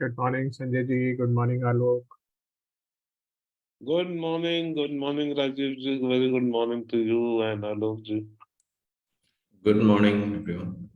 Good morning, Sanjay ji. Good morning, Alok. Good morning, Rajiv ji. Very good morning to you and Alok ji. Good morning, everyone.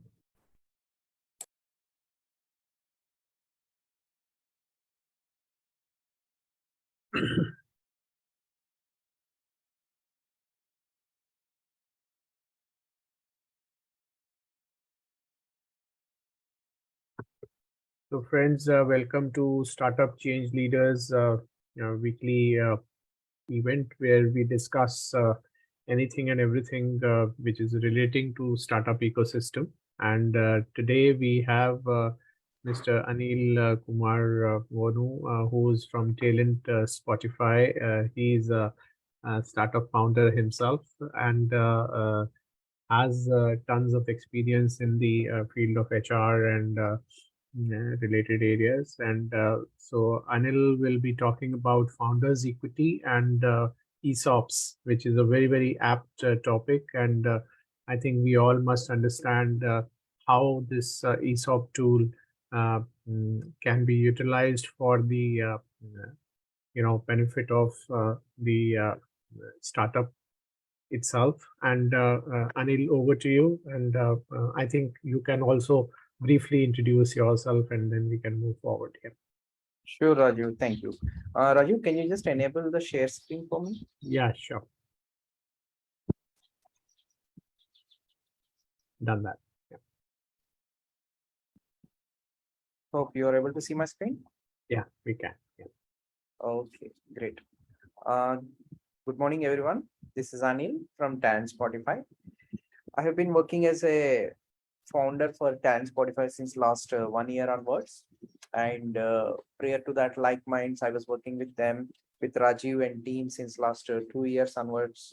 So, friends, welcome to Startup Change Leaders weekly event where we discuss anything and everything which is relating to startup ecosystem. And today we have Mr. Aneel Kumar Vonu, who's from Talent Spotify. He's a startup founder himself and has tons of experience in the field of HR and related areas. And so Anil will be talking about founders equity and ESOPs, which is a very, very apt topic. And I think we all must understand how this ESOP tool can be utilized for the benefit of the startup itself. And Anil, over to you. And I think you can also briefly introduce yourself and then we can move forward here. Sure, Raju. Thank you. Raju, can you just enable the share screen for me? Yeah, sure. Done that. Yeah. Hope you are able to see my screen. Yeah, we can. Yeah. Okay, great. Uh, Good morning, everyone. This is Anil from Talent Spotify. I have been working as a founder for Talent Spotify since last 1 year onwards. And prior to that, like minds, I was working with them, with Rajiv and team since last 2 years onwards,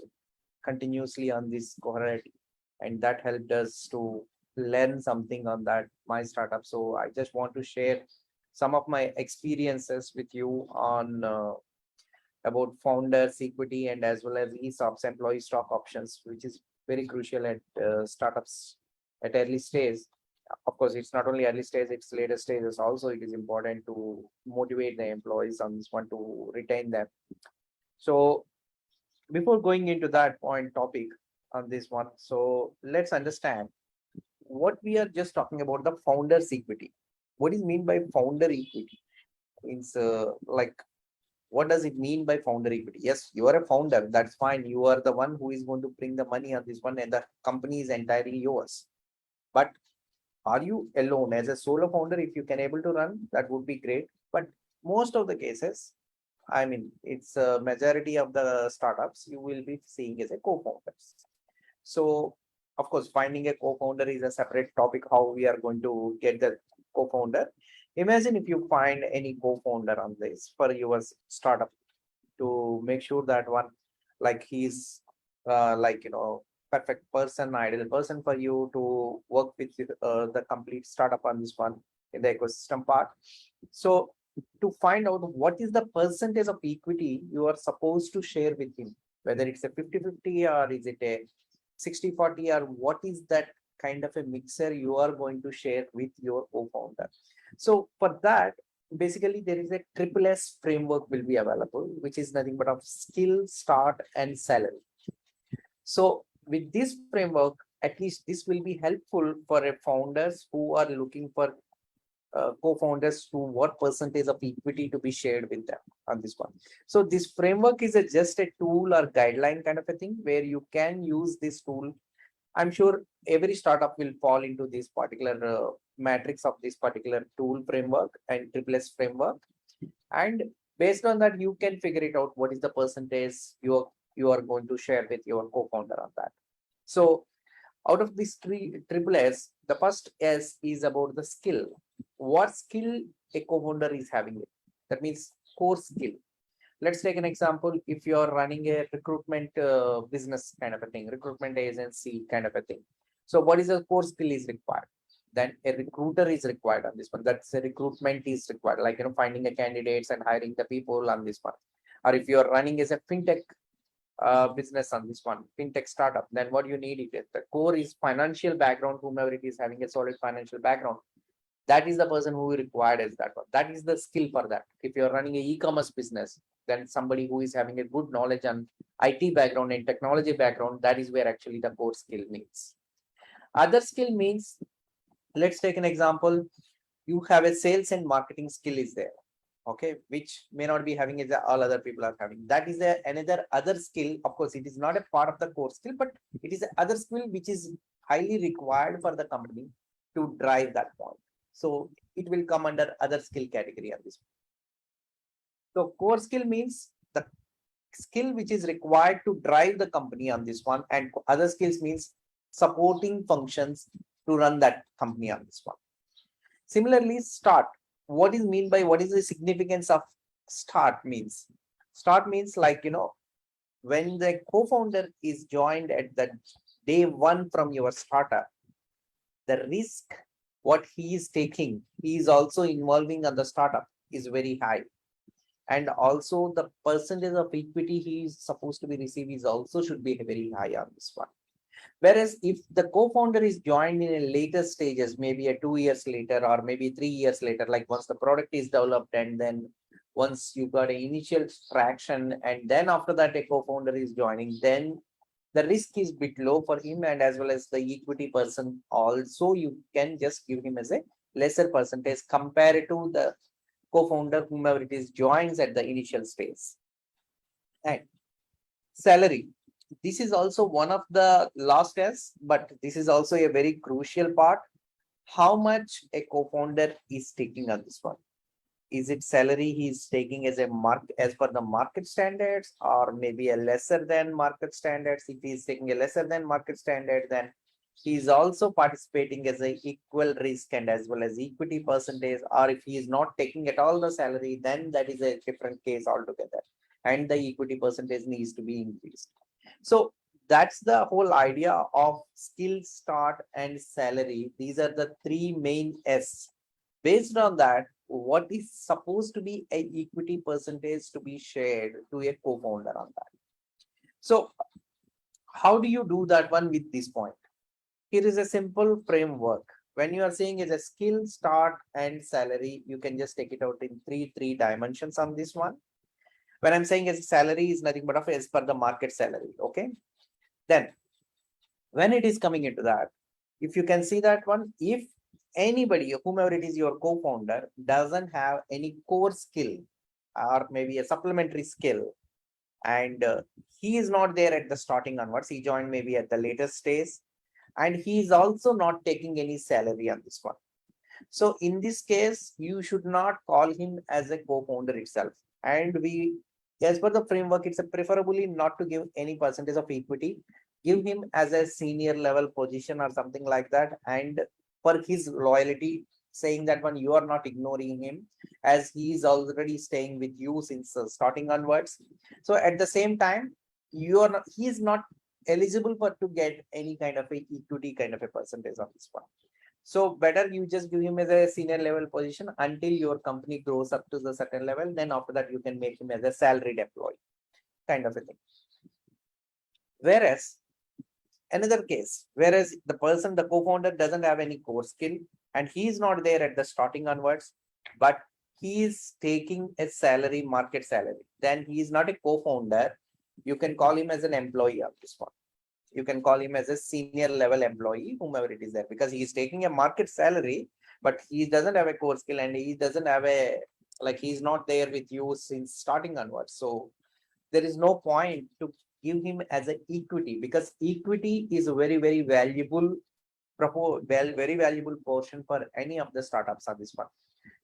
continuously on this cohort. And that helped us to learn something on that, my startup. So I just want to share some of my experiences with you on about founders equity and as well as ESOPs, employee stock options, which is very crucial at startups at early stage. Of course, it's not only early stage, it's later stages also. It is important to motivate the employees on this one to retain them. So before going into that point topic on this one, so let's understand what we are just talking about, the founders equity. What is mean by founder equity? It's like, what does it mean by founder equity? Yes, you are a founder, that's fine. You are the one who is going to bring the money on this one and the company is entirely yours. But are you alone as a solo founder? If you can able to run, that would be great. But most of the cases, I mean, it's a majority of the startups you will be seeing as a co-founders. So of course, finding a co-founder is a separate topic, how we are going to get the co-founder. Imagine if you find any co-founder on this for your startup, to make sure that one, like he's perfect person, ideal person for you to work with the complete startup on this one in the ecosystem part. So to find out what is the percentage of equity you are supposed to share with him, whether it's a 50-50 or is it a 60-40, or what is that kind of a mixer you are going to share with your co-founder. So for that, basically there is a triple S framework will be available, which is nothing but of skill, start and salary. So with this framework, at least this will be helpful for a founders who are looking for co-founders, to what percentage of equity to be shared with them on this one. So this framework is just a tool or guideline kind of a thing where you can use this tool. I'm sure every startup will fall into this particular matrix of this particular tool framework and triple S framework. And based on that, you can figure it out what is the percentage you are going to share with your co-founder on that. So out of these three triple S, the first S is about the skill. What skill a co-founder is having it. That means core skill. Let's take an example. If you are running a recruitment business kind of a thing, recruitment agency kind of a thing. So what is the core skill is required? Then a recruiter is required on this one. That's a recruitment is required, like finding the candidates and hiring the people on this one. Or if you are running as a fintech business on this one, fintech startup, then what you need is the core is financial background, whomever it is having a solid financial background. That is the person who required as that one. That is the skill for that. If you're running an e-commerce business, then somebody who is having a good knowledge on IT background and technology background, that is where actually the core skill means. Other skill means, let's take an example. You have a sales and marketing skill is there, okay, which may not be having as all other people are having. That is another other skill. Of course, it is not a part of the core skill, but it is other skill which is highly required for the company to drive that point. So it will come under other skill category on this. So core skill means the skill which is required to drive the company on this one, and other skills means supporting functions to run that company on this one. Similarly, start. What is mean by what is the significance of start means? Start means like, when the co-founder is joined at the day one from your startup, the risk what he is taking, he is also involving on the startup is very high. And also the percentage of equity he is supposed to be received is also should be very high on this one. Whereas if the co-founder is joined in a later stages, maybe a 2 years later or maybe 3 years later, like once the product is developed and then once you got an initial traction and then after that a co-founder is joining, then the risk is bit low for him, and as well as the equity person also you can just give him as a lesser percentage compared to the co-founder whomever it is joins at the initial stage. And salary, this is also one of the last tests, but this is also a very crucial part. How much a co-founder is taking on this one? Is it salary he is taking as a as per the market standards, or maybe a lesser than market standards? If he is taking a lesser than market standard, then he is also participating as a equal risk and as well as equity percentage. Or if he is not taking at all the salary, then that is a different case altogether, and the equity percentage needs to be increased. So that's the whole idea of skill, start, and salary. These are the three main S. Based on that, what is supposed to be a equity percentage to be shared to a co-founder on that? So how do you do that one with this point? Here is a simple framework. When you are saying is a skill, start, and salary, you can just take it out in three dimensions on this one. When I'm saying as salary is nothing but of as per the market salary, okay? Then when it is coming into that, if you can see that one, if anybody, whomever it is your co-founder, doesn't have any core skill or maybe a supplementary skill, and he is not there at the starting onwards, he joined maybe at the later stage, and he is also not taking any salary on this one. So in this case, you should not call him as a co-founder itself. And we, as per the framework, it's a preferably not to give any percentage of equity. Give him as a senior level position or something like that. And for his loyalty, saying that one, you are not ignoring him as he is already staying with you since starting onwards. So at the same time, you are not, he is not eligible for to get any kind of a equity kind of a percentage on this one. So better you just give him as a senior level position until your company grows up to the certain level. Then after that, you can make him as a salaried employee kind of a thing. Whereas another case, whereas the person, the co-founder doesn't have any core skill and he is not there at the starting onwards, but he is taking a salary, market salary, then he is not a co-founder. You can call him as an employee of this one. You can call him as a senior level employee, whomever it is there, because he is taking a market salary, but he doesn't have a core skill and he doesn't have a, like, he's not there with you since starting onwards. So there is no point to give him as an equity, because equity is a very, very valuable very valuable portion for any of the startups on this one.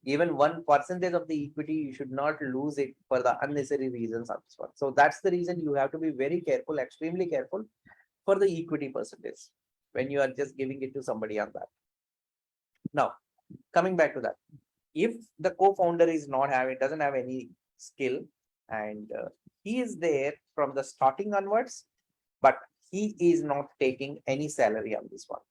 Even 1% of the equity, you should not lose it for the unnecessary reasons on this one. So that's the reason you have to be very careful, extremely careful for the equity percentage when you are just giving it to somebody on that. Now, coming back to that, if the co-founder is not having, doesn't have any skill, and he is there from the starting onwards, but he is not taking any salary on this one.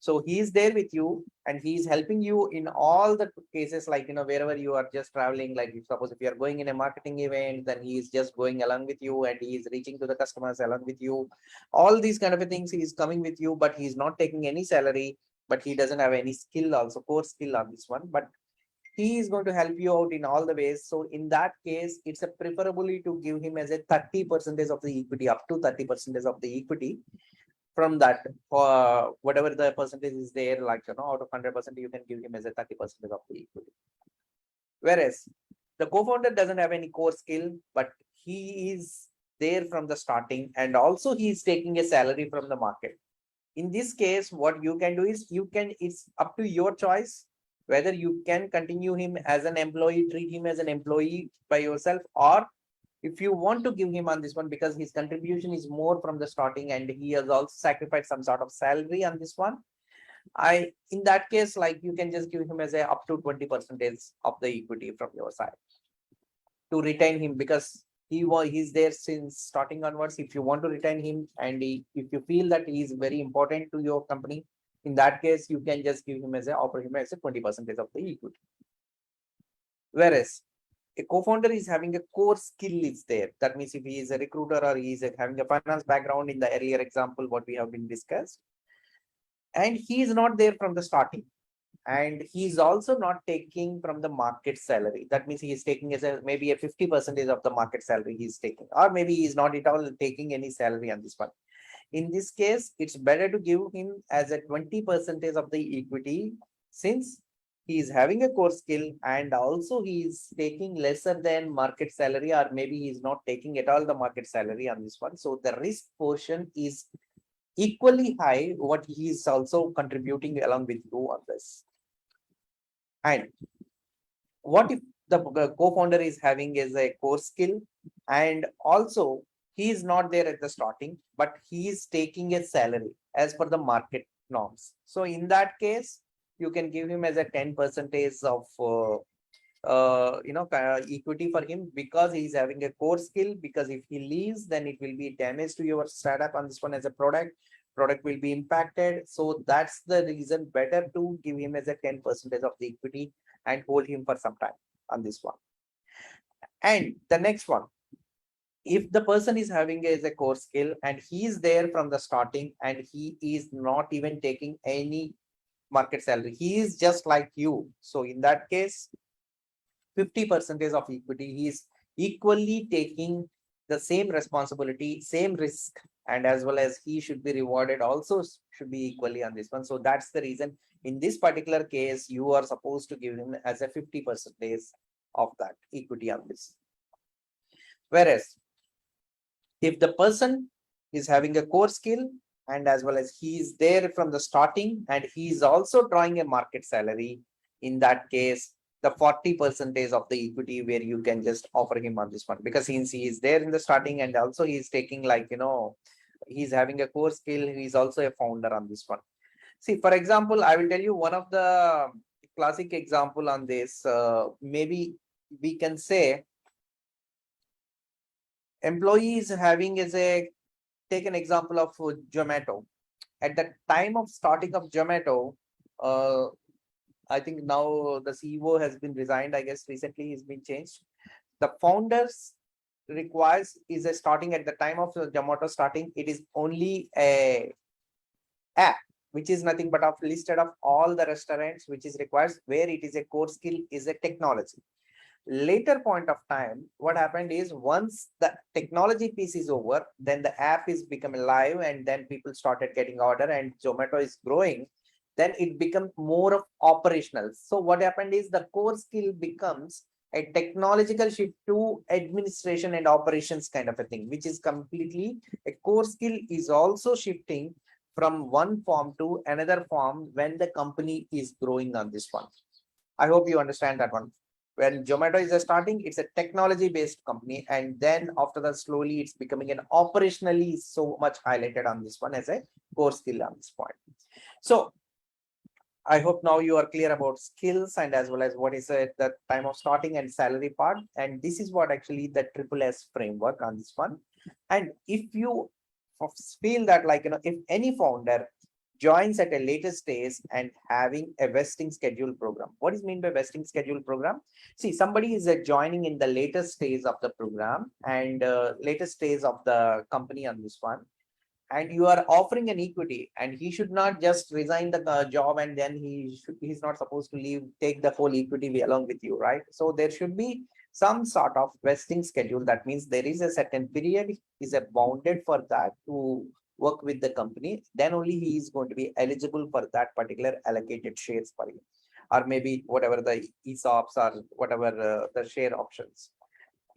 So he is there with you and he is helping you in all the cases, like, wherever you are just traveling, like suppose if you are going in a marketing event, then he is just going along with you and he is reaching to the customers along with you. All these kind of things, he is coming with you, but he is not taking any salary. but he doesn't have any skill also, core skill on this one, but he is going to help you out in all the ways. So in that case, it's a preferably to give him as a 30% of the equity, up to 30% of the equity. From that, whatever the percentage is there, like, out of 100%, you can give him as a 30% of the equity. Whereas the co-founder doesn't have any core skill, but he is there from the starting, and also he is taking a salary from the market. In this case, what you can do is it's up to your choice whether you can continue him as an employee, treat him as an employee by yourself, or if you want to give him on this one, because his contribution is more from the starting and he has also sacrificed some sort of salary on this one. In that case, like, you can just give him as a up to 20% of the equity from your side to retain him, because he's there since starting onwards. If you want to retain him, and if you feel that he is very important to your company, in that case, you can just give him as offer him as a 20% of the equity. Whereas a co-founder is having a core skill is there. That means if he is a recruiter or he is having a finance background in the earlier example, what we have been discussed, and he is not there from the starting, and he's also not taking from the market salary. That means he is taking as maybe a 50% of the market salary he's taking, or maybe he's not at all taking any salary on this one. In this case, it's better to give him as a 20% of the equity, since he is having a core skill and also he is taking lesser than market salary, or maybe he is not taking at all the market salary on this one. So the risk portion is equally high what he is also contributing along with you on this. And what if the co-founder is having as a core skill, and also he is not there at the starting, but he is taking a salary as per the market norms? So in that case, you can give him as a 10% of equity for him, because he is having a core skill. Because if he leaves, then it will be damage to your startup on this one. As a product will be impacted. So that's the reason better to give him as a 10% of the equity and hold him for some time on this one. And the next one, if the person is having as a core skill and he is there from the starting, and he is not even taking any market salary, he is just like you. So in that case, 50% of equity, he is equally taking the same responsibility, same risk, and as well as he should be rewarded also should be equally on this one. So that's the reason in this particular case, you are supposed to give him as a 50% of that equity on this. Whereas if the person is having a core skill, and as well as he is there from the starting, and he is also drawing a market salary, in that case, the 40% of the equity where you can just offer him on this one, because since he is there in the starting, and also he is taking, like, he's having a core skill, he is also a founder on this one. See, for example, I will tell you one of the classic example on this. Maybe we can say employees having as a, take an example of Zomato. At the time of starting of Zomato, I think now the CEO has been resigned. I guess recently he's been changed. The founders requires is a starting at the time of Zomato starting. It is only a app, which is nothing but of listed of all the restaurants, which is requires, where it is a core skill is a technology. Later point of time, what happened is, once the technology piece is over, then the app is become live, and then people started getting order, and Zomato is growing. Then it becomes more of operational. So what happened is, the core skill becomes a technological shift to administration and operations kind of a thing, which is completely a core skill is also shifting from one form to another form when the company is growing on this one. I hope you understand that one. When Zomato is starting, it's a technology based company, and then after that, slowly it's becoming an operationally so much highlighted on this one as a core skill on this point. So I hope now you are clear about skills, and as well as what is the time of starting and salary part. And this is what actually the triple S framework on this one. And if you feel that, like, if any founder joins at a later stage and having a vesting schedule program. What is mean by vesting schedule program? See, somebody is joining in the later stage of the program and later stage of the company on this one. and you are offering an equity, and he should not just resign the job and then he's not supposed to leave, take the whole equity along with you, right? So there should be some sort of vesting schedule. That means there is a certain period is a bounded for that to work with the company, then only he is going to be eligible for that particular allocated shares for you, or maybe whatever the ESOPs or whatever the share options,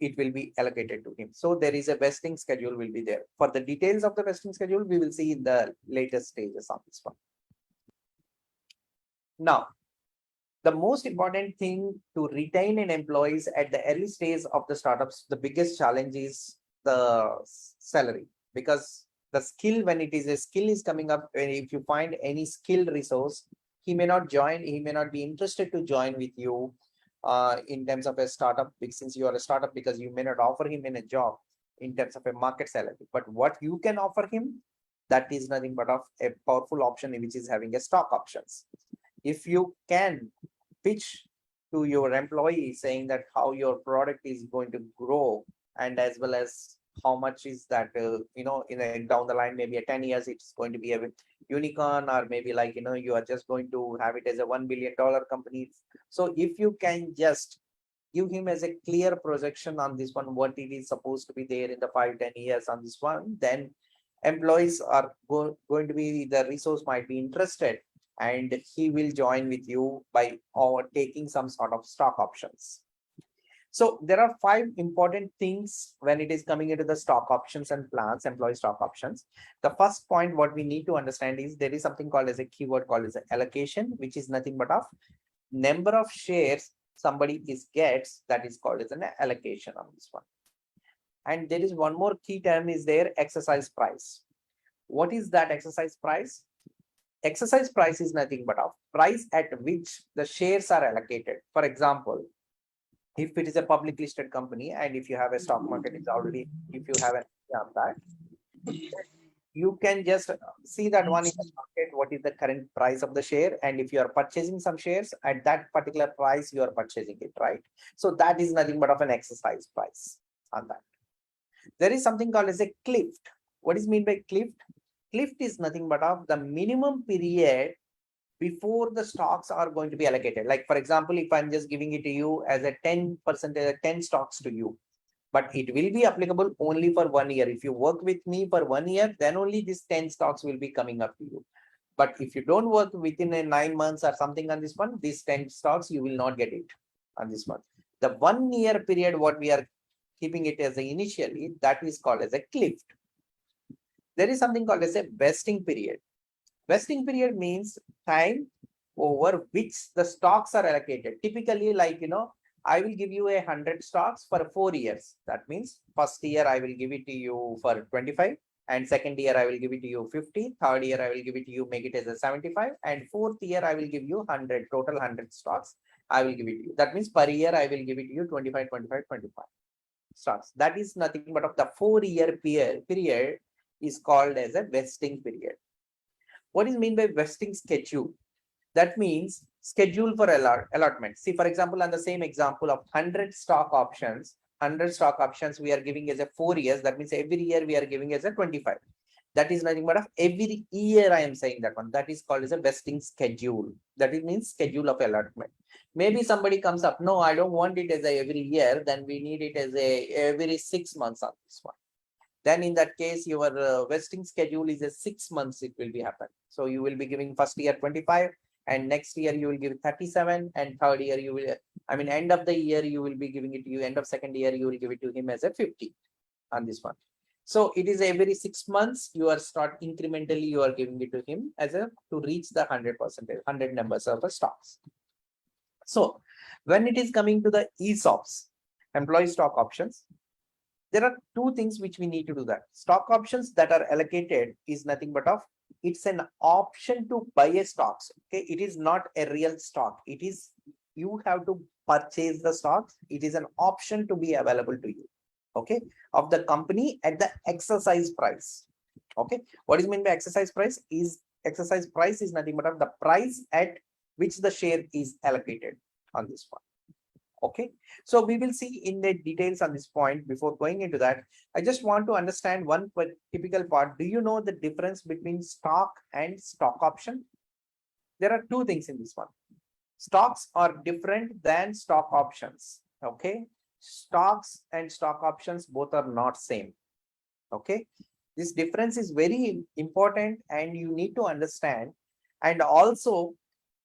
it will be allocated to him. So there is a vesting schedule will be there. For the details of the vesting schedule, we will see in the later stages of this one. Now, the most important thing to retain an employees at the early stage of the startups, the biggest challenge is the salary, because the skill, when it is a skill is coming up, and if you find any skilled resource, he may not join, he may not be interested to join with you in terms of a startup, since you are a startup, because you may not offer him in a job in terms of a market salary. But what you can offer him, that is nothing but of a powerful option, which is having a stock options. If you can pitch to your employee saying that how your product is going to grow, and as well as how much is that in a down the line, maybe 10 years it's going to be a unicorn, or maybe like you are just going to have it as a $1 billion company. So if you can just give him as a clear projection on this one, what it is supposed to be there in the 5-10 years on this one, then employees are going to be, the resource might be interested, and he will join with you by or taking some sort of stock options. So there are 5 important things when it is coming into the stock options and plans, employee stock options. The first point what we need to understand is there is something called as a keyword called as allocation, which is nothing but of number of shares somebody gets, that is called as an allocation on this one. And there is one more key term is there, exercise price. What is that exercise price? Exercise price is nothing but a price at which the shares are allocated. For example, if it is a public listed company, and if you have a stock market, it's already, if you have an on that, you can just see that one in the market, what is the current price of the share, and if you are purchasing some shares at that particular price, you are purchasing it, right? So that is nothing but of an exercise price on that. There is something called as a cliff. What is mean by cliff? Cliff is nothing but of the minimum period before the stocks are going to be allocated. Like for example, if I'm just giving it to you as a 10%, 10 stocks to you, but it will be applicable only for 1 year. If you work with me for 1 year, then only these 10 stocks will be coming up to you. But if you don't work within a 9 months or something on this one, these 10 stocks, you will not get it on this one. The 1 year period, what we are keeping it as a initially, that is called as a cliff. There is something called as a vesting period. Vesting period means time over which the stocks are allocated. Typically, like, I will give you 100 stocks for 4 years. That means first year I will give it to you for 25, and second year I will give it to you 50. Third year I will give it to you, make it as a 75, and fourth year I will give you 100, total 100 stocks. I will give it to you. That means per year I will give it to you 25, 25, 25 stocks. That is nothing but of the 4-year period is called as a vesting period. What is mean by vesting schedule? That means schedule for allotment. See, for example, on the same example of 100 stock options, we are giving as a 4 years. That means every year we are giving as a 25. That is nothing but of every year I am saying that one. That is called as a vesting schedule. That it means schedule of allotment. Maybe somebody comes up, no, I don't want it as a every year. Then we need it as a every 6 months on this one. Then in that case, your vesting schedule is a 6 months, it will be happen. So you will be giving first year 25, and next year you will give 37, and third year you will, end of the year you will be giving it to you, end of second year you will give it to him as a 50 on this one. So it is every 6 months you are start incrementally you are giving it to him as a to reach the 100%, 100 numbers of the stocks. So when it is coming to the ESOPs, employee stock options, there are 2 things which we need to do that. Stock options that are allocated is nothing but of, it's an option to buy a stocks. Okay, it is not a real stock. It is, you have to purchase the stocks. It is an option to be available to you. Okay, of the company at the exercise price. Okay, what is meant by exercise price is nothing but of the price at which the share is allocated on this one. Okay, so we will see in the details on this point. Before going into that, I just want to understand one typical part. Do you know the difference between stock and stock option? There are two things in this one. Stocks are different than stock options. Okay, stocks and stock options both are not same. Okay, this difference is very important and you need to understand. And also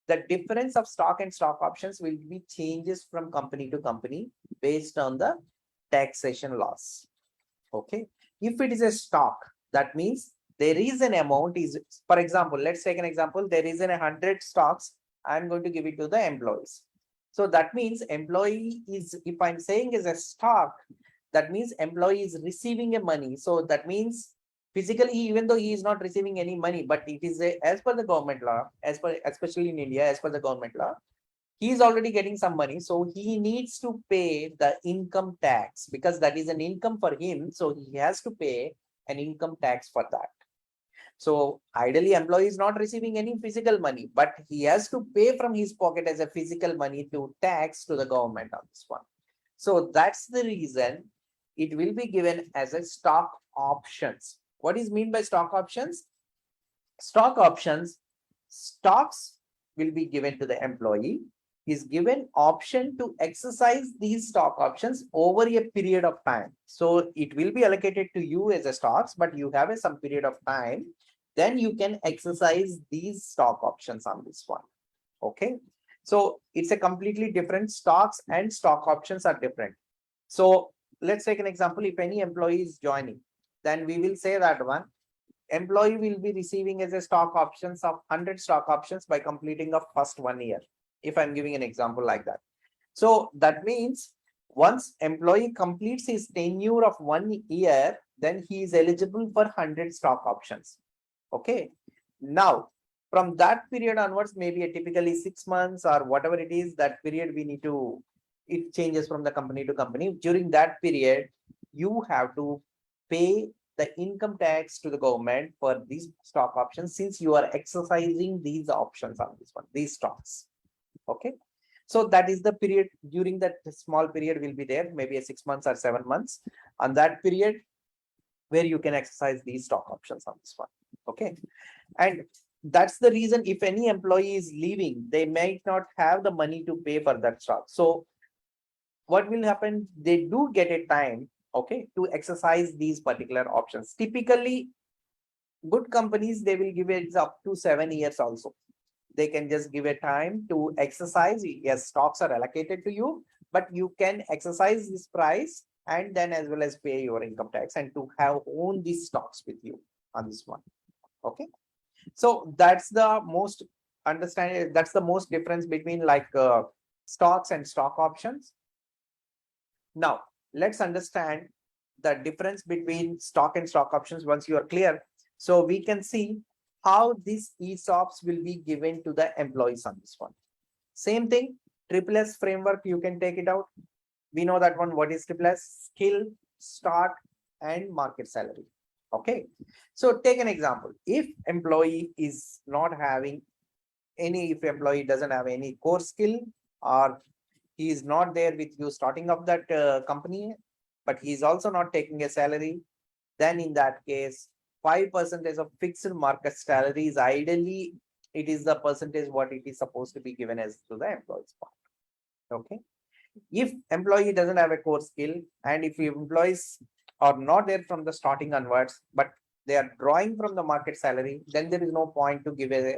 the difference of stock and stock options will be changes from company to company based on the taxation laws. Okay, if it is a stock, that means there is an amount is, for example, let's take an example, there is 100 stocks. I'm going to give it to the employees. So that means employee is, if I'm saying is a stock, that means employee is receiving a money. So that means physically, even though he is not receiving any money, but it is a, as per the government law, as per, especially in India, as per the government law, he is already getting some money. So he needs to pay the income tax because that is an income for him. So he has to pay an income tax for that. So ideally employee is not receiving any physical money, but he has to pay from his pocket as a physical money to tax to the government on this one. So that's the reason it will be given as a stock options. What is mean by stock options? Stock options, stocks will be given to the employee. Is given option to exercise these stock options over a period of time. So it will be allocated to you as a stocks, but you have a some period of time. Then you can exercise these stock options on this one. Okay. So it's a completely different. Stocks and stock options are different. So let's take an example. If any employee is joining, then we will say that one employee will be receiving as a stock options of 100 stock options by completing of first 1 year. If I'm giving an example like that. So that means once employee completes his tenure of 1 year, then he is eligible for 100 stock options. Okay. Now, from that period onwards, maybe a typically 6 months or whatever it is, that period we need to, it changes from the company to company. During that period, you have to pay the income tax to the government for these stock options since you are exercising these options on this one, these stocks. Okay. So that is the period. During that small period will be there, maybe a 6 months or 7 months on that period where you can exercise these stock options on this one. Okay. And that's the reason if any employee is leaving, they might not have the money to pay for that stock. So what will happen? They do get a time, okay, to exercise these particular options. Typically, good companies, they will give it up to 7 years also. They can just give a time to exercise. Yes, stocks are allocated to you, but you can exercise this price and then as well as pay your income tax and to have own these stocks with you on this one. Okay. So that's the most understanding. That's the most difference between like stocks and stock options. Now let's understand the difference between stock and stock options once you are clear. So we can see how these ESOPs will be given to the employees on this one. Same thing, triple S framework, you can take it out. We know that one. What is triple S? Skill, start, and market salary. Okay. So take an example. If employee is not having any, if employee doesn't have any core skill or he is not there with you starting up that company, but he is also not taking a salary, then in that case, 5% of fixed market salary is ideally, it is the percentage what it is supposed to be given as to the employee's part. Okay. If employee doesn't have a core skill and if employees are not there from the starting onwards, but they are drawing from the market salary, then there is no point to give a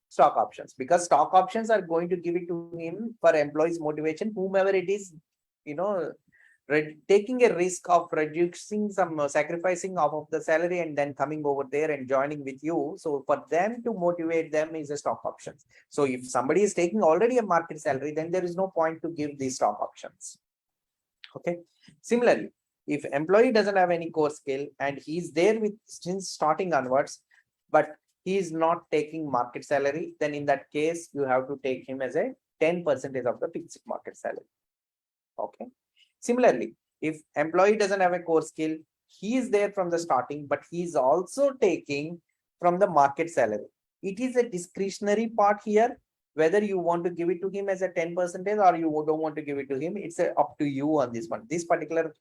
stock options because stock options are going to give it to him for employees motivation, whomever it is, you know, taking a risk of reducing some sacrificing of the salary and then coming over there and joining with you. So for them to motivate them is a stock options. So if somebody is taking already a market salary, then there is no point to give these stock options. Okay. Similarly, if employee doesn't have any core skill and he's there with since starting onwards, but he is not taking market salary, then in that case, you have to take him as a 10% of the fixed market salary. Okay. Similarly, if employee doesn't have a core skill, he is there from the starting, but he is also taking from the market salary. It is a discretionary part here. whether you want to give it to him as a 10% or you don't want to give it to him, it's up to you on this one. This particular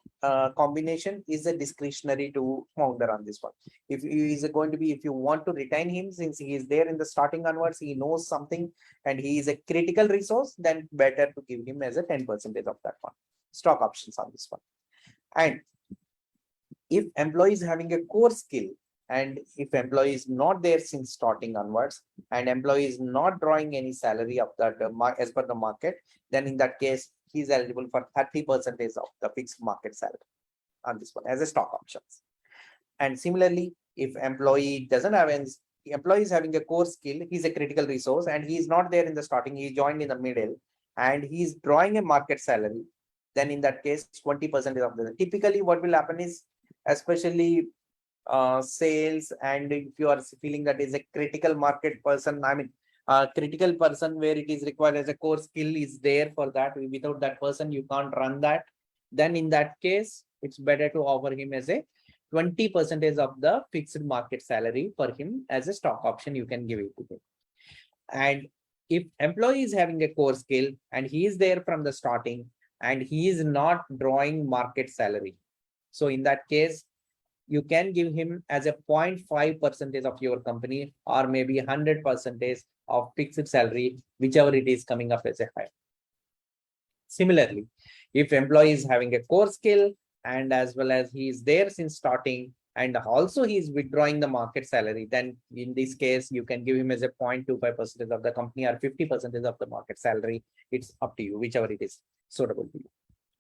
combination is a discretionary to founder on this one. If he is going to be, if you want to retain him, since he is there in the starting onwards, he knows something and he is a critical resource, then better to give him as a 10% of that one. Stock options on this one. And if employee is having a core skill, and if employee is not there since starting onwards, and employee is not drawing any salary of that as per the market, then in that case, he is eligible for 30% of the fixed market salary on this one as a stock options. And similarly, if employee doesn't have any, employee is having a core skill, he's a critical resource, and he is not there in the starting, he joined in the middle, and he is drawing a market salary, then in that case, 20% of the, typically what will happen is, especially sales, and if you are feeling that is a critical market person, I mean critical person where it is required as a core skill is there for that, without that person you can't run that, then in that case it's better to offer him as a 20% of the fixed market salary for him as a stock option, you can give it to him. And if employee is having a core skill and he is there from the starting and he is not drawing market salary, so in that case you can give him as a 0.5% of your company, or maybe 100% of fixed salary, whichever it is coming up as a high. Similarly, if employee is having a core skill and as well as he is there since starting and also he is withdrawing the market salary, then in this case you can give him as a 0.25% of the company or 50% of the market salary. It's up to you, whichever it is suitable to you.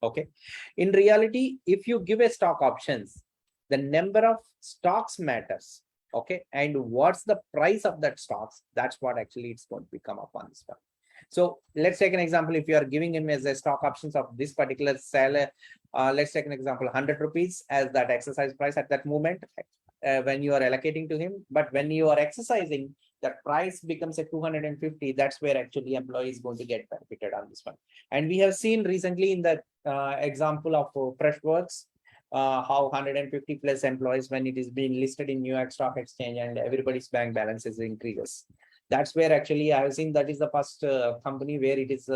Okay. In reality, if you give a stock options, the number of stocks matters. Okay. And what's the price of that stocks? That's what actually it's going to become up on this one. So let's take an example. If you are giving him as a stock options of this particular seller, let's take an example, 100 rupees as that exercise price at that moment when you are allocating to him. But when you are exercising, that price becomes a 250. That's where actually employee is going to get benefited on this one. And we have seen recently in the example of Freshworks, how 150 plus employees, when it is being listed in New York Stock Exchange and everybody's bank balances increases. That's where actually I have seen that is the first company where it is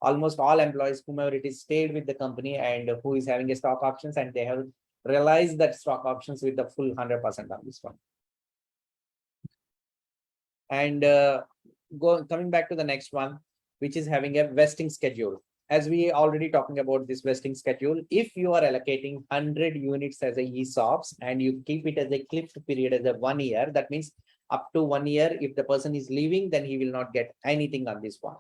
almost all employees, whomever it is, stayed with the company and who is having a stock options, and they have realized that stock options with the full 100% on this one. And coming back to the next one, which is having a vesting schedule. As we already talking about this vesting schedule, if you are allocating 100 units as a ESOPs and you keep it as a clipped period as a 1 year, that means up to 1 year, if the person is leaving, then he will not get anything on this one.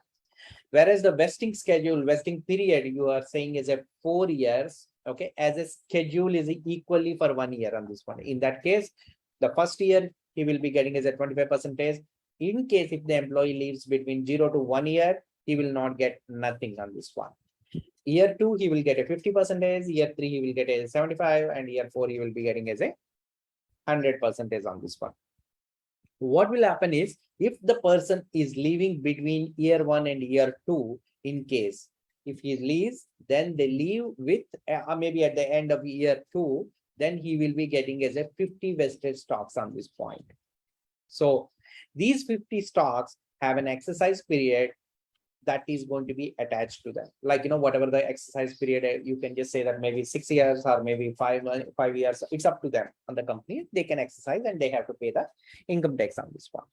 Whereas the vesting schedule, vesting period, you are saying is a 4 years, okay, as a schedule is equally for 1 year on this one. In that case, the first year he will be getting as a 25%. In case if the employee leaves between 0 to 1 year, he will not get nothing on this one. Year 2, he will get a 50%. Year 3, he will get a 75, and year 4, he will be getting as a 100% on this one. What will happen is, if the person is leaving between year 1 and year 2, in case if he leaves, then they leave with maybe at the end of year 2, then he will be getting as a 50 vested stocks on this point. So these 50 stocks have an exercise period that is going to be attached to them. Like, you know, whatever the exercise period, you can just say that maybe 6 years or maybe 5 years. It's up to them on the company. They can exercise and they have to pay the income tax on this one.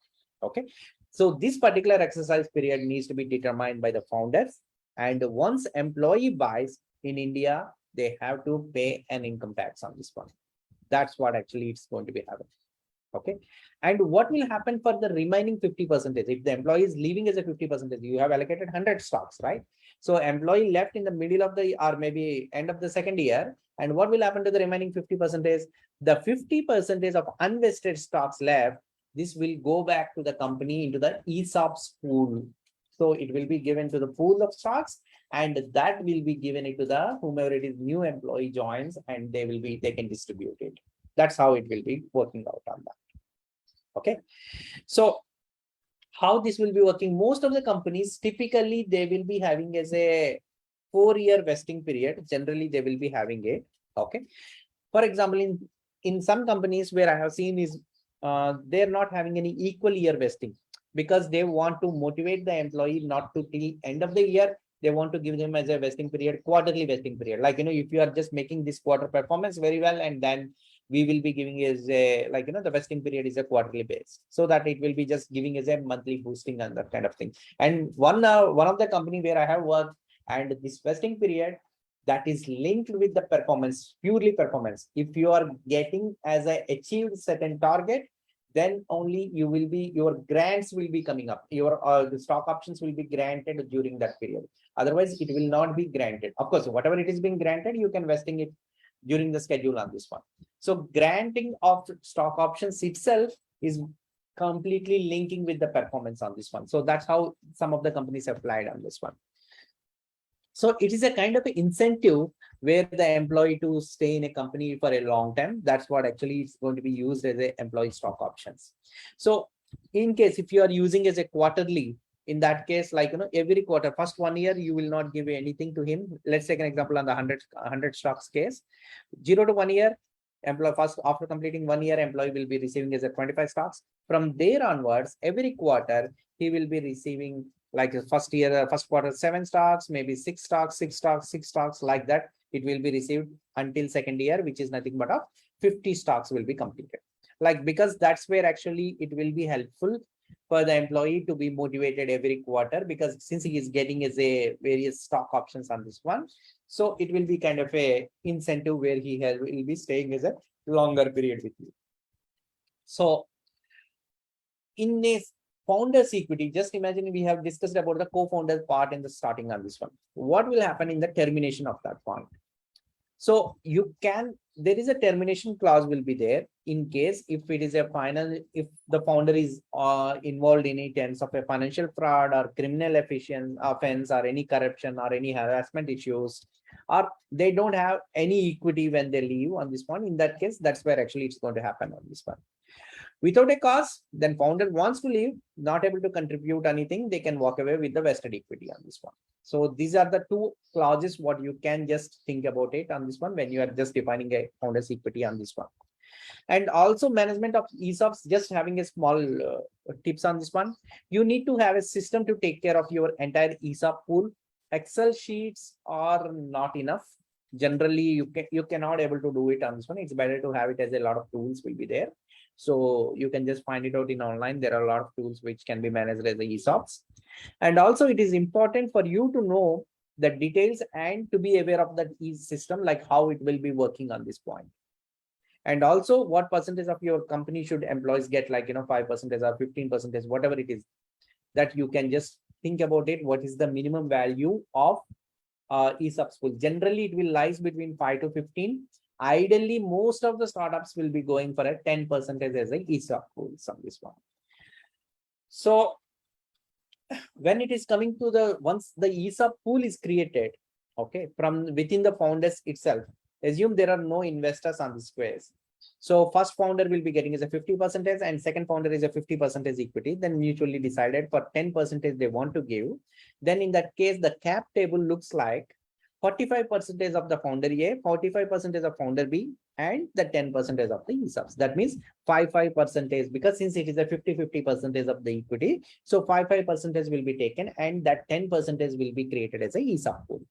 Okay. So this particular exercise period needs to be determined by the founders. And once employee buys in India, they have to pay an income tax on this one. That's what actually it's going to be happening. Okay. And what will happen for the remaining 50%? If the employee is leaving as a 50%, you have allocated 100 stocks, right? So employee left in the middle of the, or maybe end of the second year. And what will happen to the remaining 50%? The 50% of unvested stocks left, this will go back to the company into the ESOPs pool. So it will be given to the pool of stocks, and that will be given into the whomever it is new employee joins, and they can distribute it. That's how it will be working out on that. Okay. So how this will be working? Most of the companies, typically they will be having as a 4-year vesting period. Generally, they will be having it. Okay. For example, in some companies where I have seen is they're not having any equal year vesting. because they want to motivate the employee not to till end of the year. They want to give them as a vesting period, quarterly vesting period. Like, if you are just making this quarter performance very well, and then we will be giving as a, like, the vesting period is a quarterly base, so that it will be just giving as a monthly boosting and that kind of thing. And one of the company where I have worked, and this vesting period, that is linked with the performance, purely performance. If you are getting as a achieved certain target, then only your grants will be coming up. Your the stock options will be granted during that period. Otherwise, it will not be granted. Of course, whatever it is being granted, you can vesting it during the schedule on this one. So granting of stock options itself is completely linking with the performance on this one. So that's how some of the companies applied on this one. So it is a kind of an incentive where the employee to stay in a company for a long time. That's what actually is going to be used as a employee stock options. So in case if you are using as a quarterly, in that case, like, every quarter, first 1 year, you will not give anything to him. Let's take an example on the 100 stocks case, 0 to 1 year. Employee first, after completing 1 year, employee will be receiving as a 25 stocks. From there onwards, every quarter, he will be receiving, like, first quarter 7 stocks, maybe 6 stocks, 6 stocks, 6 stocks, like that. It will be received until second year, which is nothing but 50 stocks will be completed. Like, because that's where actually it will be helpful for the employee to be motivated every quarter, because since he is getting as a various stock options on this one, so it will be kind of a incentive where will be staying as a longer period with you. So in a founders equity, just imagine we have discussed about the co-founder part in the starting on this one. What will happen in the termination of that point? So there is a termination clause will be there in case if it is if the founder is involved in any terms of a financial fraud or criminal offense or any corruption or any harassment issues, or they don't have any equity when they leave on this one. In that case, that's where actually it's going to happen on this one. Without a cause, then founder wants to leave, not able to contribute anything, they can walk away with the vested equity on this one. So these are the two clauses what you can just think about it on this one when you are just defining a founder's equity on this one. And also management of ESOPs, just having a small tips on this one. You need to have a system to take care of your entire ESOP pool. Excel sheets are not enough. Generally, you cannot able to do it on this one. It's better to have it as a lot of tools will be there. So you can just find it out in online. There are a lot of tools which can be managed as the ESOPs. And also it is important for you to know the details and to be aware of that system, like how it will be working on this point. And also what percentage of your company should employees get, like, 5% or 15%, whatever it is, that you can just think about it. What is the minimum value of ESOPs pool? Generally, it will lies between 5 to 15. Ideally, most of the startups will be going for a 10% as a ESOP pool on this one. So when it is coming to once the ESOP pool is created, okay, from within the founders itself, assume there are no investors on this case. So first founder will be getting as a 50% and second founder is a 50% equity, then mutually decided for 10% they want to give. Then in that case, the cap table looks like 45% of the founder A, 45% of founder B, and the 10% of the ESOPs. That means 5% because since it is a 50% of the equity, so 5% will be taken and that 10% will be created as a ESOP pool.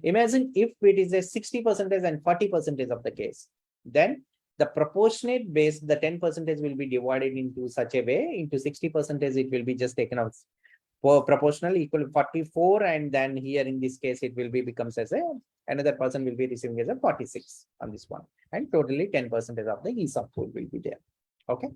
Imagine if it is a 60% and 40% of the case, then the proportionate base, the 10% will be divided into such a way, into 60% it will be just taken out for proportional equal 44, and then here in this case it will be becomes as another person will be receiving as a 46 on this one, and totally 10% of the ESOP pool will be there. Okay,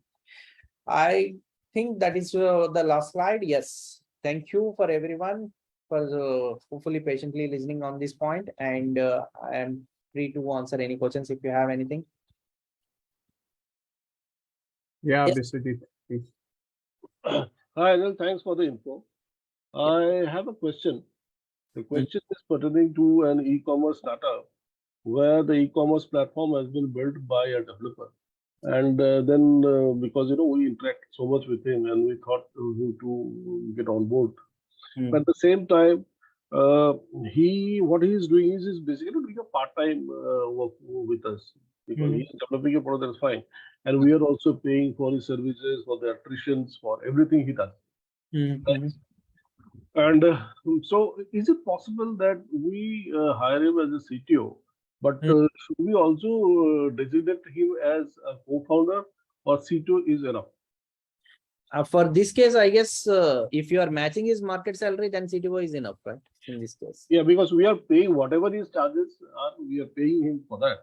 I think that is the last slide. Yes, thank you for everyone for hopefully patiently listening on this point, and I am free to answer any questions if you have anything. Yeah, Yes. Biswajit, please. Hi, Anil, thanks for the info. I have a question. The question is pertaining to an e-commerce startup where the e-commerce platform has been built by a developer. And then because, we interact so much with him and we thought to get on board. But at the same time, what he is doing is basically doing a part-time work with us, because he is developing a product, that's fine. And we are also paying for his services, for the attritions, for everything he does. Mhm. And so, is it possible that we hire him as a CTO, but should we also designate him as a co-founder, or CTO is enough? For this case, I guess if you are matching his market salary, then CTO is enough, right? In this case. Yeah, because we are paying whatever his charges are, we are paying him for that.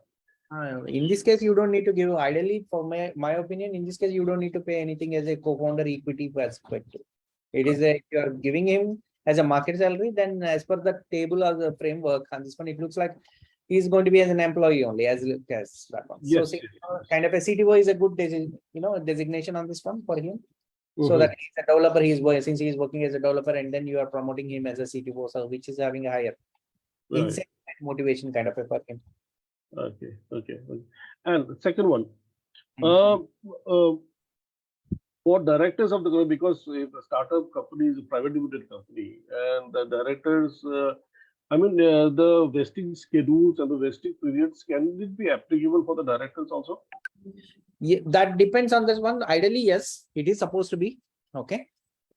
In this case, you don't need to give, ideally, for my opinion, in this case, you don't need to pay anything as a co-founder equity perspective. It is if you are giving him as a market salary, then as per the table or the framework on this one, it looks like he's going to be as an employee only, as that one. So Yes, yes, kind of a CTO is a good designation on this one for him. So Mhm. that he's a developer, since he's working as a developer, and then you are promoting him as a CTO, so which is having a higher Right. incentive and motivation kind of a for him. Okay, okay. And the second one, Mhm. uh, for directors of the company, because if a startup company is a private limited company, and the directors, the vesting schedules and the vesting periods, can it be applicable for the directors also? Yeah, that depends on this one. Ideally, yes, it is supposed to be okay.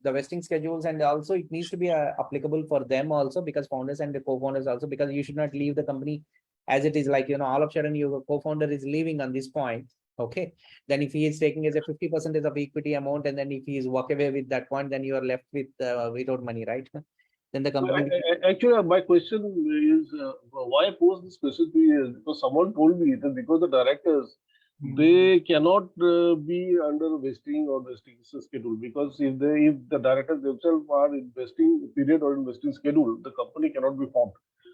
The vesting schedules, and also it needs to be applicable for them also, because founders and the co-founders also, because you should not leave the company as it is, like, all of a sudden your co-founder is leaving on this point. Okay, then if he is taking as a 50% of equity amount, and then if he is walk away with that point, then you are left with without money, right? Then the Well, company. Actually, my question is, why I pose this question to you is because someone told me that because the directors, they cannot be under vesting or vesting schedule, because if the directors themselves are investing period or investing schedule, the company cannot be formed.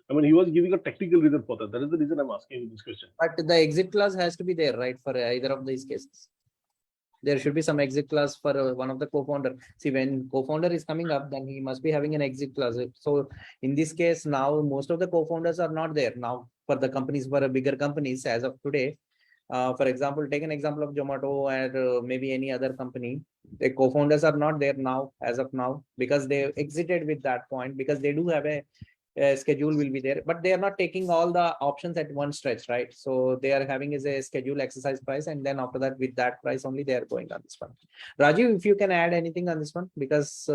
I mean, he was giving a technical reason for that. That is the reason I'm asking you this question. But the exit clause has to be there, right, for either of these cases. There should be some exit clause for one of the co-founder. See, when co-founder is coming up, then he must be having an exit clause. So in this case, now most of the co-founders are not there now for the companies, for a bigger companies as of today. For example, take an example of Zomato or maybe any other company. The co-founders are not there now as of now, because they exited with that point, because they do have a schedule will be there, but they are not taking all the options at one stretch, right? So they are having as a schedule exercise price, and then after that, with that price only, they are going on this one. Rajiv, if you can add anything on this one, because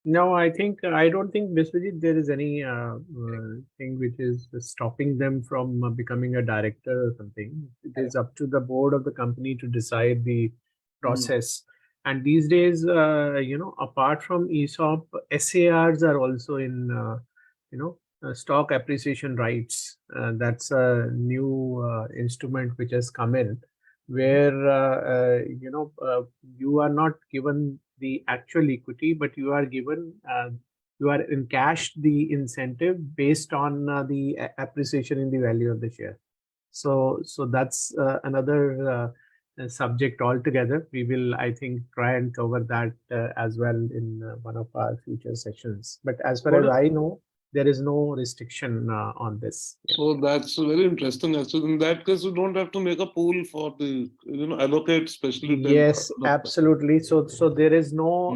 No, I don't think, Biswajit, there is any thing which is stopping them from becoming a director or something. It is up to the board of the company to decide the process. And these days, apart from ESOP, SARs are also in, stock appreciation rights. That's a new instrument which has come in, where you are not given the actual equity, but you are given you are encashed the incentive based on the appreciation in the value of the share. So that's another subject altogether. We will, I think, try and cover that as well in one of our future sessions. But as far What as is, I know, there is no restriction on this. Yeah. So that's very interesting. So in that case, you don't have to make a pool for the, allocate especially 10%. Yes, absolutely. So there is no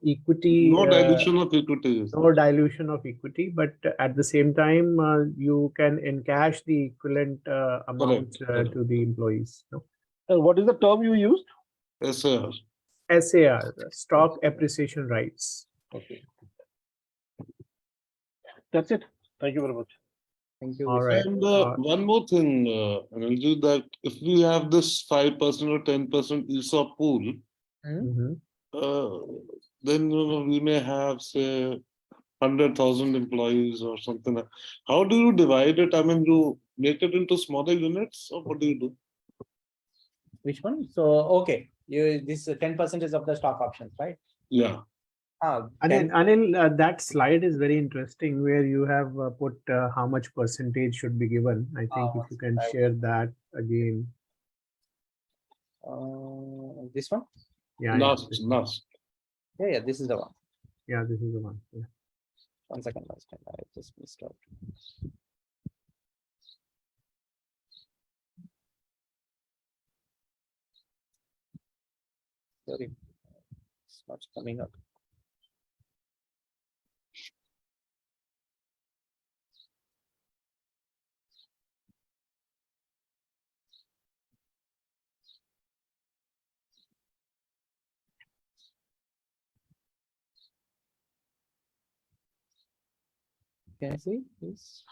equity, No dilution of equities. no dilution of equity, but at the same time, you can encash the equivalent amount Correct. to the employees. No? and what is the term you used? SAR. SAR, stock appreciation rights. Okay. That's it. Thank you very much. thank you. All right. And one more thing, Anilji, that if we have this 5% or 10% ESOP pool, Mhm. then we may have, say, 100,000 employees or something. How do you divide it? I mean, you make it into smaller units, or what do you do? Which one? So okay, this 10% of the stock options, right? Yeah. Anil, that slide is very interesting, where you have put how much percentage should be given. I think if you can share that again. This one? Yeah, Last. Yeah, this is the one. yeah, this is the one. Yeah. 1 second, last time I just missed out. Sorry, it's not coming up. can see this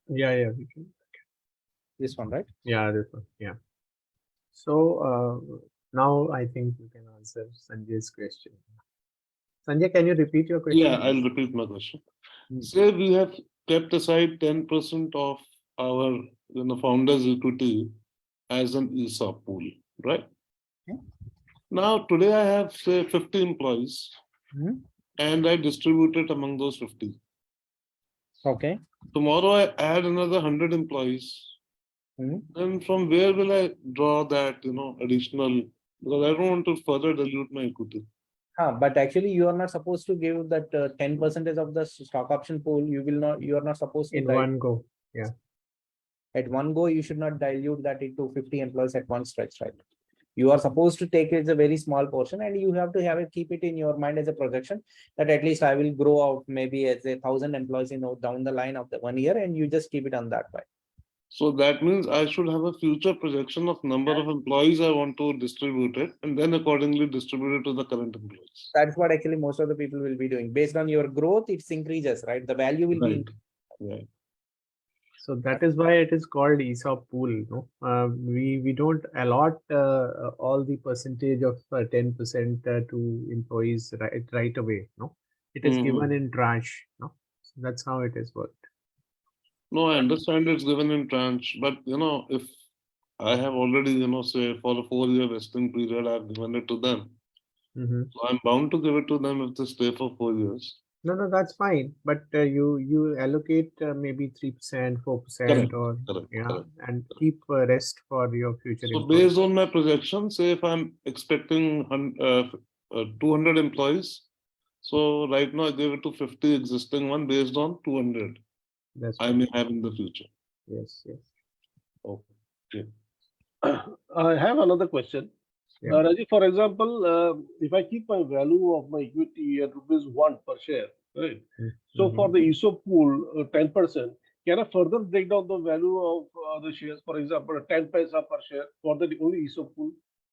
Yeah, we can. this one, right? Yeah, this one. Yeah. So now I think you can answer Sanjay's question. Sanjay, can you repeat your question? Yeah, I'll repeat my question. Hmm. Say we have kept aside 10% of our founders' equity as an ESOP pool, right? Yeah. Now today I have say 50 employees Mhm. and I distribute it among those 50. Okay. Tomorrow I add another 100 employees. Mhm. Then from where will I draw that additional? Because I don't want to further dilute my equity. But actually, you are not supposed to give that 10% of the stock option pool. You are not supposed to In one go. Yeah. at one go. You should not dilute that into 50 employees at one stretch, right? You are supposed to take it as a very small portion, and you have to have it, keep it in your mind as a projection that at least I will grow out maybe as 1,000 employees, down the line of the 1 year, and you just keep it on that way. So that means I should have a future projection of number of employees I want to distribute it, and then accordingly distribute it to the current employees. That's what actually most of the people will be doing. Based on your growth, it increases, right? The value will be. Right. So that is why it is called ESOP pool. No, we don't allot all the percentage of 10% to employees right away. No, it is given in tranche. No, so that's how it is worked. No, I understand it's given in tranche, but if I have already, say for a 4-year vesting period, I've given it to them. So I'm bound to give it to them if they stay for 4 years. No, that's fine. But you allocate maybe 3%, 4%, Correct, or correct. and keep rest for your future So employees. based on my projection, say if I'm expecting 200 employees, so right now I gave it to 50 existing one based on 200 That's I right. may have in the future. Yes. Okay. I have another question. Yeah. Rajiv, for example, if I keep my value of my equity at ₹1 per share, right? So for the ESOP pool, 10%, can I further break down the value of the shares? For example, 10 paisa per share for the only ESOP pool?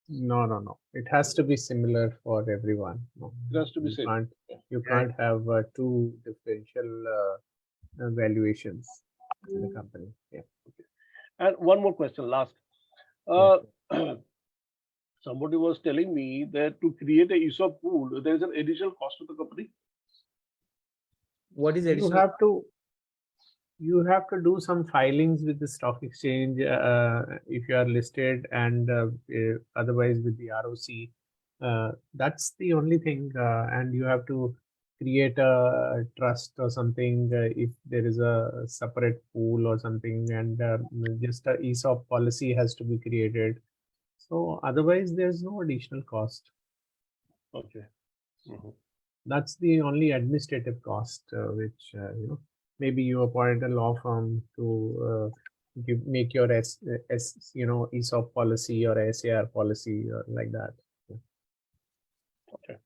No. It has to be similar for everyone. No. It has to be same. You can't have two differential valuations in the company. Yeah. And one more question, last. Yeah. Somebody was telling me that to create a ESOP pool, there is an additional cost to the company. What is You additional? have to do some filings with the stock exchange if you are listed, and otherwise with the ROC. That's the only thing, and you have to create a trust or something if there is a separate pool or something, and just a ESOP policy has to be created. So otherwise, there's no additional cost. Okay. That's the only administrative cost, which maybe you appoint a law firm to make your ESOP policy or SAR policy or like that. Okay.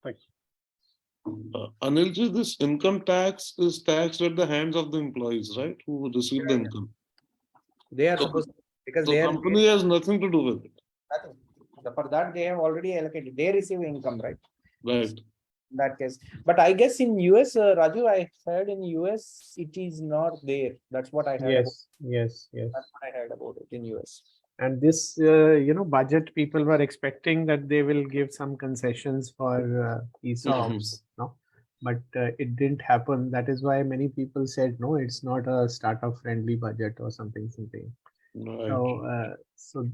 Thanks. Anilji, this income tax is taxed at the hands of the employees, right? Who receive the income. They are So- supposed to, because So they are company has nothing to do with it. nothing. For that they have already allocated. They receive income, right? Right. In that case. But I guess in US, Raju, I heard in US it is not there. That's what I heard. Yes. That's what I heard about it in US. And this, budget, people were expecting that they will give some concessions for ESOPs, no? But it didn't happen. That is why many people said, no, it's not a startup friendly budget or something. Right. So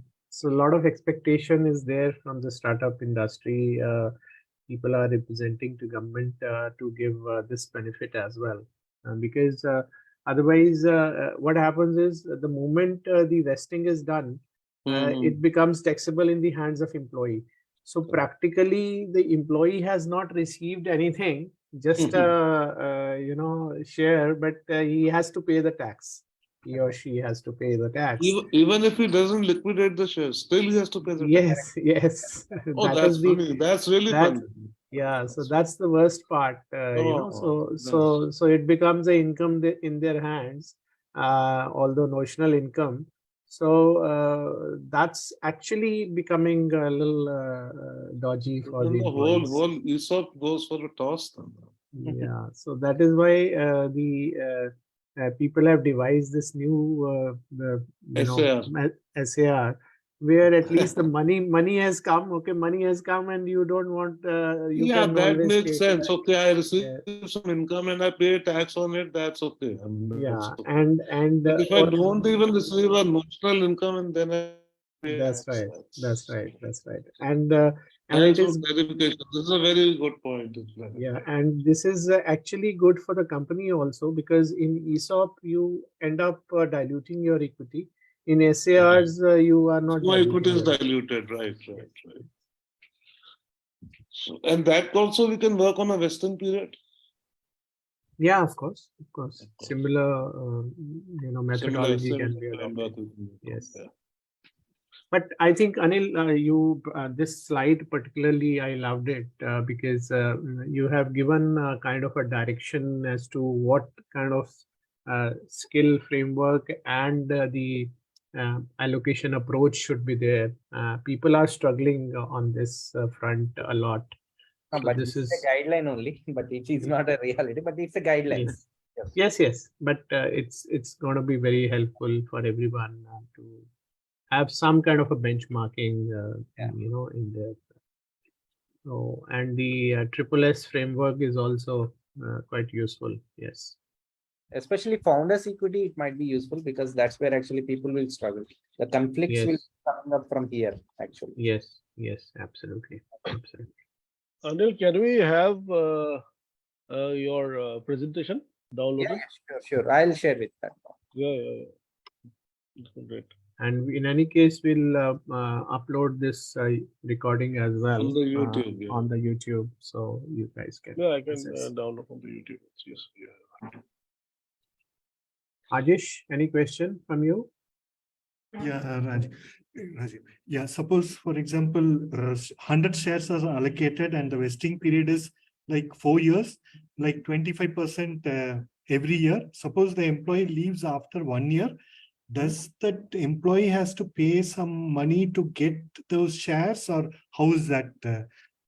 a lot of expectation is there from the startup industry. People are representing to government to give this benefit as well, because otherwise what happens is the moment the vesting is done, it becomes taxable in the hands of employee. So practically the employee has not received anything, just share, but he has to pay the tax. He or she has to pay the tax. Even if he doesn't liquidate the shares, still he has to pay the tax. Yes. Oh, that's funny. That's really funny. Yeah, so that's the worst part, so it becomes an income in their hands, although notional income. So that's actually becoming a little dodgy for Then the the employees. whole ESOP goes for a toss then. Yeah, so that is why the people have devised this new SAR. SAR, where at least the money has come. Okay, money has come, and you don't want you Yeah, can that always makes take. sense. Okay, I receive Yeah, some income and I pay tax on it. That's okay. I mean, that's yeah, okay. and But if I don't even receive a notional income and then I pay that's tax, right, that's that's right, that's right, and it thanks for is. clarification. This is a very good point. Yeah, and this is actually good for the company also, because in ESOP you end up diluting your equity. In SARs, you are not So my equity diluting is your equity. diluted, right. So, and that also we can work on a vesting period. Yeah, of course, Similar, Similar methodology can be framework adopted. we can work on, Yes. yeah. But I think, Anil, you this slide particularly, I loved it because you have given kind of a direction as to what kind of skill framework and the allocation approach should be there. People are struggling on this front a lot. So But this this is is a guideline only, but it is not a reality, but it's a guideline. yes, yes. But it's going to be very helpful for everyone to have some kind of a benchmarking, Yeah. in there. So, and the triple S framework is also quite useful. Yes. Especially founders equity, it might be useful because that's where actually people will struggle. The conflicts will Yes. come up from here, actually. Yes. Yes. Absolutely. Absolutely. Anil, can we have your presentation downloaded? Sure. I'll share with that. Yeah. Great. And in any case, we'll upload this recording as well On the YouTube, yeah. on the YouTube, so you guys can. Yeah, I can access. download from the YouTube. Yes. Yeah. Ajish, any question from you? Yeah, Rajiv. Yeah, suppose, for example, 100 shares are allocated and the vesting period is like 4 years, like 25% every year. Suppose the employee leaves after 1 year, does that employee has to pay some money to get those shares, or how is that?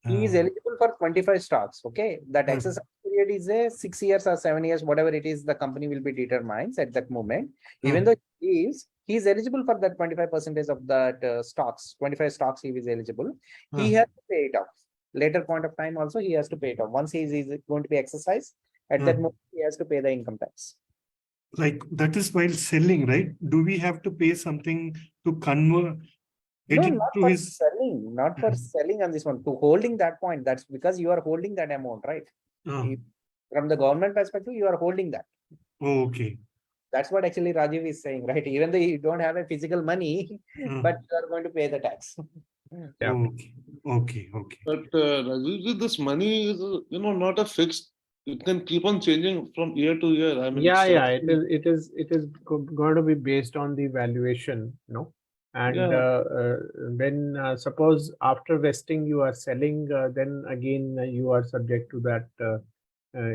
He is eligible for 25 stocks. Okay. That exercise period is a 6 years or 7 years, whatever it is, the company will be determines at that moment. Even though he is eligible for that 25% of that stocks, 25 stocks he is eligible. He has to pay it off. Later point of time also he has to pay it off. Once he is going to be exercised, at that moment he has to pay the income tax. Like that is while selling, right? Do we have to pay something to convert? No, not for selling, not for selling on this one. To holding that point, that's because you are holding that amount, right? From the government perspective, you are holding that. Okay. That's what actually Rajiv is saying, right? Even though you don't have a physical money, but you are going to pay the tax. Yeah. Okay. But Rajiv, this money is, not a fixed. It can keep on changing from year to year. I mean, It is going to be based on the valuation, and when suppose after vesting you are selling, then again you are subject to that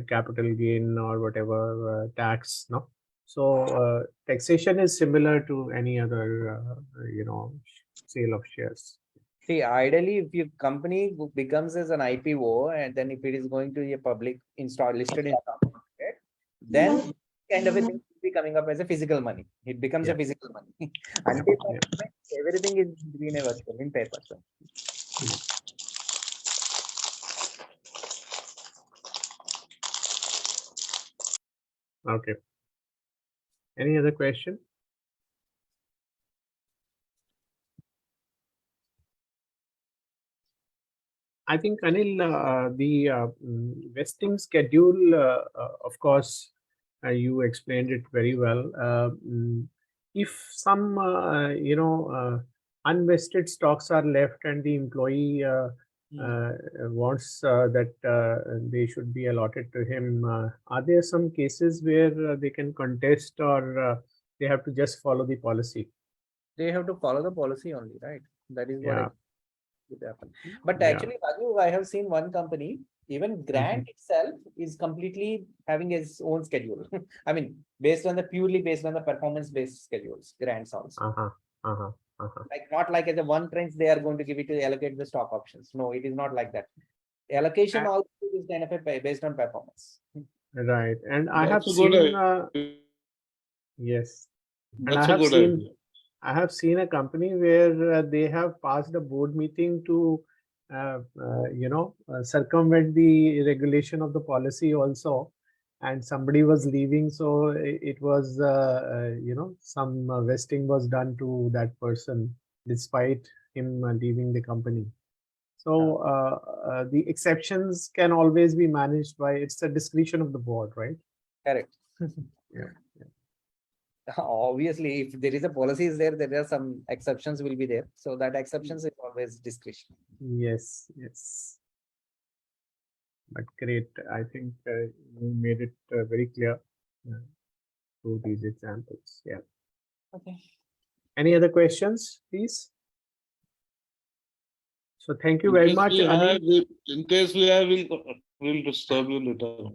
capital gain or whatever tax, no. So taxation is similar to any other sale of shares. See, ideally, if your company becomes as an IPO, and then if it is going to be a public listed in stock market, then kind of a thing will be coming up as a physical money. It becomes a physical money. Until everything is green a virtual in paper. So. Okay. Any other question? I think, Anil, the vesting schedule, of course, you explained it very well. If some, unvested stocks are left and the employee wants that they should be allotted to him, are there some cases where they can contest, or they have to just follow the policy? They have to follow the policy only, right? That is what would happen. But actually, Raju, I have seen one company, even Grant itself is completely having its own schedule. I mean, purely based on the performance-based schedules, Grants also. Like not like as a one trend, they are going to give it to allocate the stock options. No, it is not like that. allocation also is kind of based on performance. Right. And I have That's a good seen, idea. yes, and That's I a have good seen, idea. I have seen a company where they have passed a board meeting to, circumvent the regulation of the policy also. And somebody was leaving, so it was, some vesting was done to that person despite him leaving the company. So the exceptions can always be managed by, it's the discretion of the board, right? Correct. Yeah. Obviously, if there is a policy is there, there are some exceptions will be there. So that exceptions is always discretion. Yes, yes. But great. I think you made it very clear through these examples. Yeah. Okay. Any other questions, please? So thank you very much, Anil. In case we have, we'll disturb you later.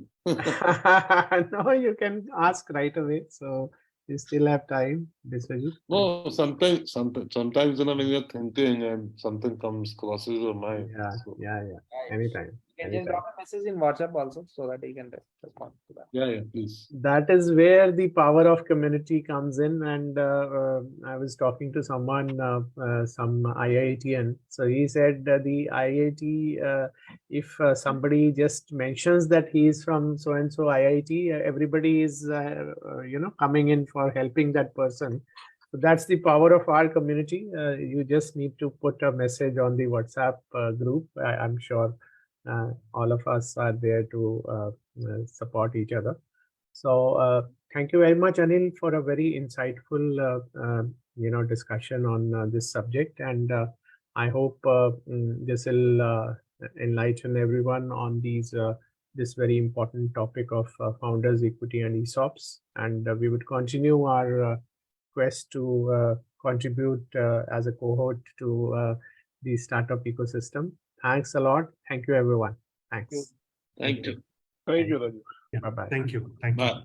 No, you can ask right away. So you still have time, Biswajit. No, sometimes, when you're thinking and something crosses your mind. Yeah, So, yeah. Anytime. You can just drop a message in WhatsApp also so that he can respond to that. yeah, please. That is where the power of community comes in. And I was talking to someone, some IITian. So he said that the IIT, if somebody just mentions that he is from so and so IIT, everybody is, coming in for helping that person. So that's the power of our community. You just need to put a message on the WhatsApp group. I'm sure all of us are there to support each other. So thank you very much, Anil, for a very insightful, discussion on this subject. And I hope this will enlighten everyone on this very important topic of founders equity and ESOPs. And we would continue our quest to contribute as a cohort to the startup ecosystem. Thanks a lot. Thank you, everyone. Thanks. Thank you. Thank you, Rajiv. Yeah. Bye-bye. Thank you. Thank you. Bye.